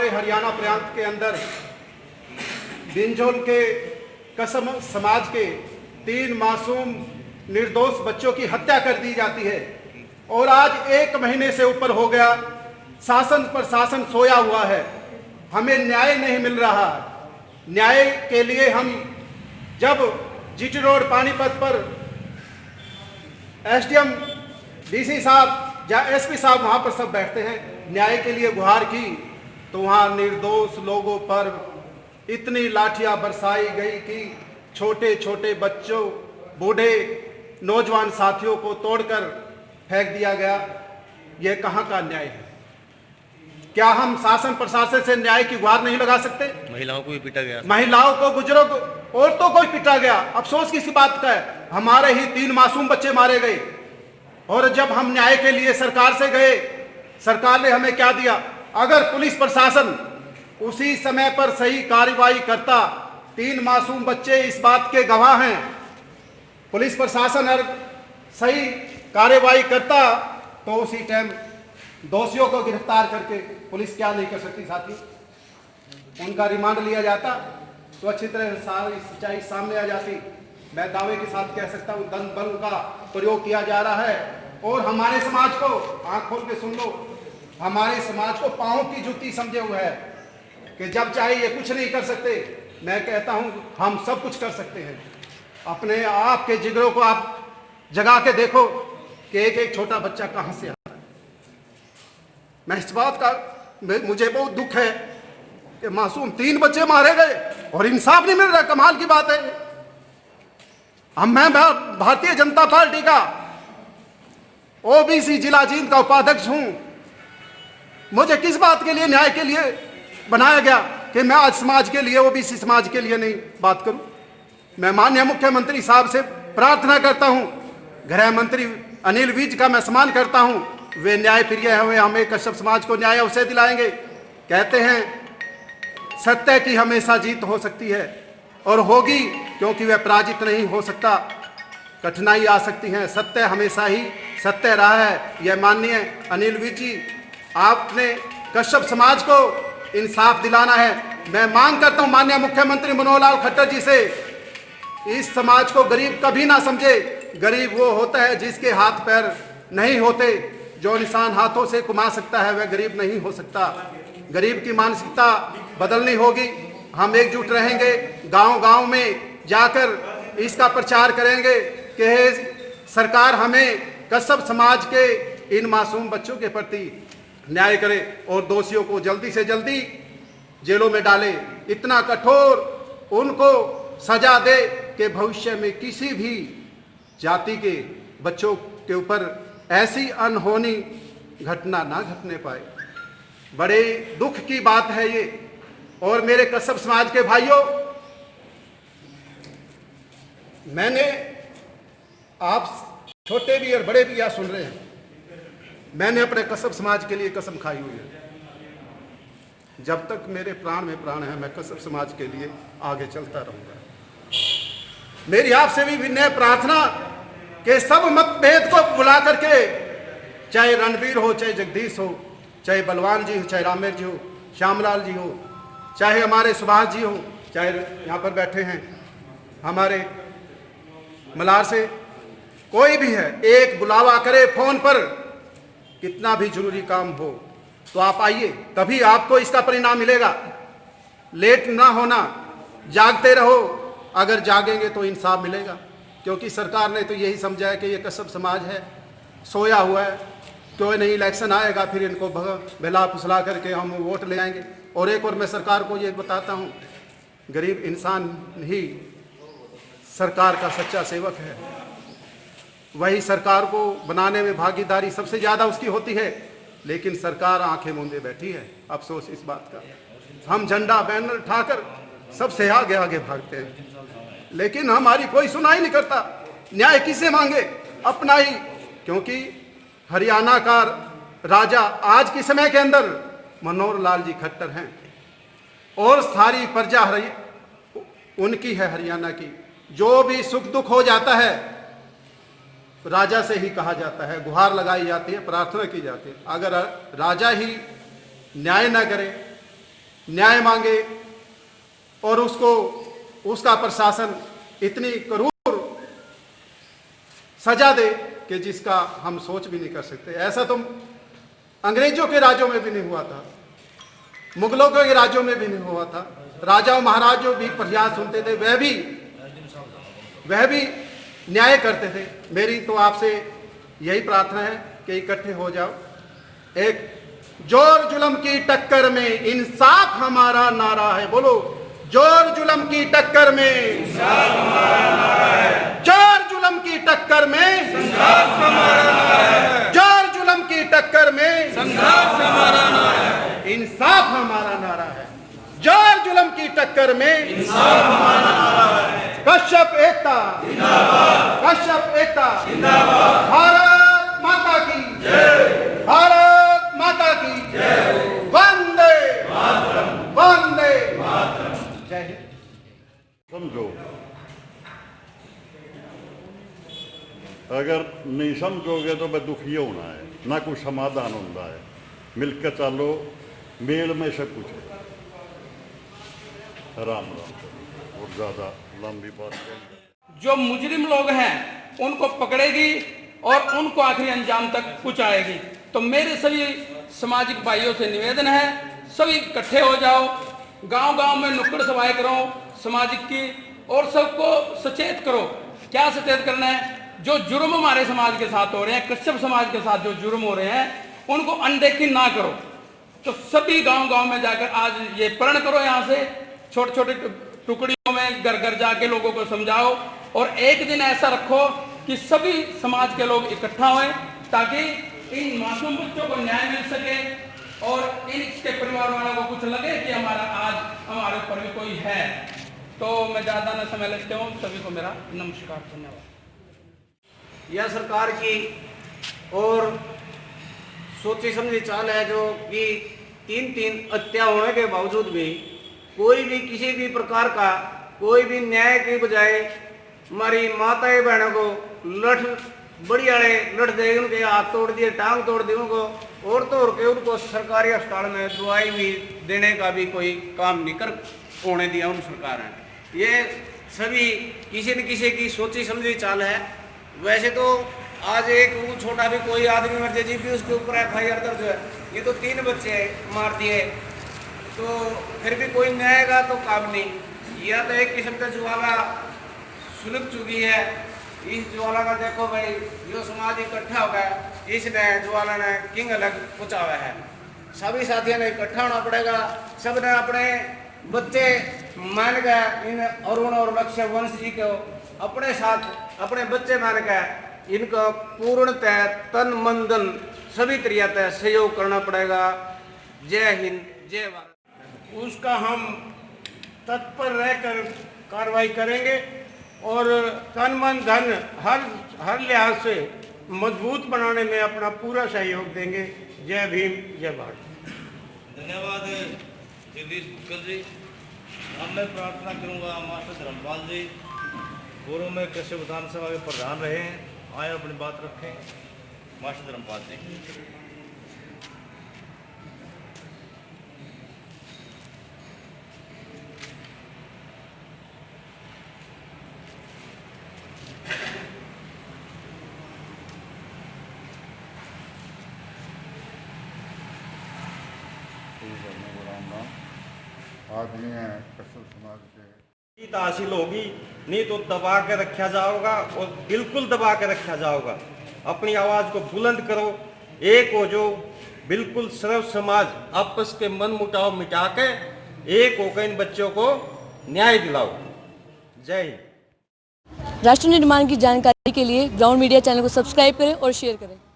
हमारे हरियाणा प्रांत के अंदर बिंझोल के कसम समाज के 3 मासूम निर्दोष बच्चों की हत्या कर दी जाती है और आज 1 महीने से ऊपर हो गया, शासन प्रशासन सोया हुआ है, हमें न्याय नहीं मिल रहा। न्याय के लिए हम जब जीटी रोड पानीपत पर एसडीएम, डीसी साहब या एसपी साहब वहाँ पर सब बैठते हैं, न्याय के लिए गुहार की, तो वहाँ निर्दोष लोगों पर इतनी लाठियाँ बरसाई गई कि छोटे छोटे बच्चों, बूढ़े, नौजवान साथियों को तोड़कर फेंक दिया गया। यह कहाँ का न्याय है? क्या हम शासन प्रशासन से न्याय की गुहार नहीं लगा सकते? महिलाओं को भी पीटा गया, महिलाओं को, बुजुर्ग औरतों को भी पीटा गया। अफसोस किसी बात का है? हमारे ही 3 मासूम बच्चे मारे गए। और जब हम न्याय के लिए सरकार से गए, सरकार ने हमें क्या दिया? अगर पुलिस प्रशासन उसी समय पर सही कार्रवाई करता, 3 मासूम बच्चे इस बात के गवाह हैं, पुलिस प्रशासन अगर सही कार्रवाई करता तो उसी टाइम दोषियों को गिरफ्तार करके पुलिस क्या नहीं कर सकती साथियों? उनका रिमांड लिया जाता तो अच्छी तरह सारी सच्चाई सामने आ जाती। मैं दावे के साथ कह सकता हूँ, दंड बल का प्रयोग किया जा रहा है और हमारे समाज को, आंख खोल के सुन लो, हमारे समाज को पांव की जूती समझे हुए है कि जब चाहे ये कुछ नहीं कर सकते। मैं कहता हूँ हम सब कुछ कर सकते हैं। अपने आप के जिगरों को आप जगा के देखो कि एक एक छोटा बच्चा कहाँ से आ रहा है। मैं इस बात का, मुझे बहुत दुख है कि मासूम 3 बच्चे मारे गए और इंसाफ नहीं मिल रहा। कमाल की बात है। मैं भारतीय जनता पार्टी का ओबीसी जिला जींद का उपाध्यक्ष हूं। मुझे किस बात के लिए, न्याय के लिए बनाया गया कि मैं आज समाज के लिए, ओबीसी समाज के लिए नहीं बात करूं? मैं माननीय मुख्यमंत्री साहब से प्रार्थना करता हूं, गृह मंत्री अनिल विज का मैं सम्मान करता हूं, वे न्याय प्रिय हैं, हमें कश्यप समाज को न्याय अवश्य दिलाएंगे। कहते हैं सत्य की हमेशा जीत हो सकती है और होगी, क्योंकि वह पराजित नहीं हो सकता। कठिनाई आ सकती है, सत्य हमेशा ही सत्य रहा है। यह माननीय अनिल विज जी, आपने कश्यप समाज को इंसाफ दिलाना है। मैं मांग करता हूं माननीय मुख्यमंत्री मनोहर लाल खट्टर जी से, इस समाज को गरीब कभी ना समझे। गरीब वो होता है जिसके हाथ पैर नहीं होते। जो इंसान हाथों से कमा सकता है वह गरीब नहीं हो सकता। गरीब की मानसिकता बदलनी होगी। हम एकजुट रहेंगे, गांव-गांव में जाकर इसका प्रचार करेंगे कि सरकार हमें कश्यप समाज के इन मासूम बच्चों के प्रति न्याय करे और दोषियों को जल्दी से जल्दी जेलों में डाले। इतना कठोर उनको सजा दे कि भविष्य में किसी भी जाति के बच्चों के ऊपर ऐसी अनहोनी घटना ना घटने पाए। बड़े दुख की बात है ये। और मेरे कश्यप समाज के भाइयों, मैंने, आप छोटे भी और बड़े भी यह सुन रहे हैं, मैंने अपने कश्यप समाज के लिए कसम खाई हुई है, जब तक मेरे प्राण में प्राण है मैं कश्यप समाज के लिए आगे चलता रहूंगा। मेरी आपसे भी विनय प्रार्थना कि सब मतभेद को बुला करके, चाहे रणवीर हो, चाहे जगदीश हो, चाहे बलवान जी हो, चाहे रामेर जी हो, श्यामलाल जी हो, चाहे हमारे सुभाष जी हो, चाहे यहाँ पर बैठे हैं हमारे मलार से, कोई भी है, एक बुलावा करे फोन पर, कितना भी जरूरी काम हो तो आप आइए, तभी आपको इसका परिणाम मिलेगा। लेट ना होना, जागते रहो। अगर जागेंगे तो इंसाफ मिलेगा, क्योंकि सरकार ने तो यही समझा है कि ये कश्यप समाज है, सोया हुआ है, कोई नहीं इलेक्शन आएगा फिर इनको बहला फुसला करके हम वोट ले आएंगे। और एक और मैं सरकार को ये बताता हूँ, गरीब इंसान ही सरकार का सच्चा सेवक है। वही सरकार को बनाने में भागीदारी सबसे ज़्यादा उसकी होती है, लेकिन सरकार आंखें मूंदे बैठी है। अफसोस इस बात का। हम झंडा बैनर उठाकर सबसे आगे आगे भागते हैं, लेकिन हमारी कोई सुनाई नहीं करता। न्याय किसे मांगे? अपना ही। क्योंकि हरियाणा का राजा आज के समय के अंदर मनोहर लाल जी खट्टर हैं और सारी प्रजा उनकी है, हरियाणा की। जो भी सुख दुख हो जाता है राजा से ही कहा जाता है, गुहार लगाई जाती है, प्रार्थना की जाती है। अगर राजा ही न्याय न करे न्याय मांगे और उसका प्रशासन इतनी क्रूर सजा दे कि जिसका हम सोच भी नहीं कर सकते। ऐसा तो अंग्रेजों के राज्यों में भी नहीं हुआ था, मुगलों के राज्यों में भी नहीं हुआ था। राजाओं महाराजों भी प्रयास सुनते थे, वह भी न्याय करते थे। मेरी तो आपसे यही प्रार्थना है कि इकट्ठे हो जाओ। एक जोर जुल्म की टक्कर में इंसाफ हमारा नारा है। बोलो, जोर जुल्म की टक्कर में इंसाफ हमारा नारा है। जोर जुल्म की टक्कर में संघर्ष हमारा नारा है। जोर जुल्म की टक्कर में संघर्ष हमारा नारा है। इंसाफ हमारा नारा है। जोर जुल्म की टक्कर में इंसाफ हमारा नारा है। कश्यप एकता जिंदाबाद, कश्यप एकता जिंदाबाद। भारत माता की जय, भारत माता की जय। वंदे मातरम, वंदे मातरम। जय हिंद। समझो, अगर नहीं समझोगे तो मैं दुखी होना है, ना कोई समाधान होता है। मिलकर चलो, मेल में सब कुछ है। राम राम। और ज़्यादा लंबी बात नहीं। जो मुजरिम लोग हैं उनको पकड़ेगी और उनको आखिरी अंजाम तक पहुंचाएगी। तो मेरे सभी सामाजिक भाइयों से निवेदन है, सभी इकट्ठे हो जाओ, गांव-गांव में नुक्कड़ सभाएं करो सामाजिक की, और सबको सचेत करो। क्या सचेत करना है? जो जुर्म हमारे समाज के साथ हो रहे हैं, कश्यप समाज के साथ जो जुर्म हो रहे हैं, उनको अनदेखी ना करो। तो सभी गांव-गांव में जाकर आज ये प्रण करो, यहाँ से छोटे छोटे टुकड़ियों में घर घर जाके लोगों को समझाओ, और एक दिन ऐसा रखो कि सभी समाज के लोग इकट्ठा हों, ताकि इन मासूम बच्चों को न्याय मिल सके और इनके परिवार वालों को कुछ लगे कि हमारा आज हमारे ऊपर भी कोई है। तो मैं ज़्यादा न समय लेते हूँ, सभी को मेरा नमस्कार, धन्यवाद। यह सरकार की और सोची समझी चाल है, जो कि तीन हत्या होने के बावजूद भी कोई भी किसी भी प्रकार का कोई भी न्याय के बजाय हमारी माताएं बहनों को बड़ी वाले लठ दे, उनके हाथ तोड़ दिए, टांग तोड़ दी उनको, और तोड़ के उनको सरकारी अस्पताल में दवाई भी देने का भी कोई काम नहीं कर होने दिया उन सरकार ने। ये सभी किसी न किसी की सोची समझी चाल है। वैसे तो आज एक छोटा भी कोई आदमी मर जाए भी उसके ऊपर FIR दर्ज है। ये तो 3 बच्चे मार दिए, तो फिर भी कोई न्याय का तो काम नहीं। यह तो एक किस्म का ज्वाला सुलग चुकी है। इस ज्वाला का देखो भाई, जो समाज इकट्ठा हो गया, इसने ज्वाला ने किंग अलग पहुँचावा है। सभी साथियों ने इकट्ठा होना पड़ेगा। सब ने अपने बच्चे मान गए, इन अरुण और लक्ष्य वंश जी को अपने साथ अपने बच्चे मान गए, इनको पूर्णतः तन मन धन सभी तरीके से सहयोग करना पड़ेगा। जय हिंद, जय भारत। उसका हम तत्पर रहकर कार्रवाई करेंगे और तन मन धन हर लिहाज से मजबूत बनाने में अपना पूरा सहयोग देंगे। जय भीम, जय भारत। धन्यवाद जगदीश बुक्कल जी। अब मैं प्रार्थना करूंगा मास्टर धर्मपाल जी, पूर्व में कृषि विधानसभा के प्रधान रहे हैं, आए अपनी बात रखें। मास्टर धर्मपाल जी। आदमी है कश्यप समाज के। जीत हासिल होगी, नहीं तो दबा के रखा जाएगा, और बिल्कुल दबा के रखा जाएगा। अपनी आवाज़ को बुलंद करो, एक हो जो, बिल्कुल सर्व समाज आपस के मन मुटाव मिटा के एक होकर इन बच्चों को न्याय दिलाओ। जय हिंद। राष्ट्र निर्माण की जानकारी के लिए ग्राउंड मीडिया चैनल को सब्सक्राइब करें और शेयर करें।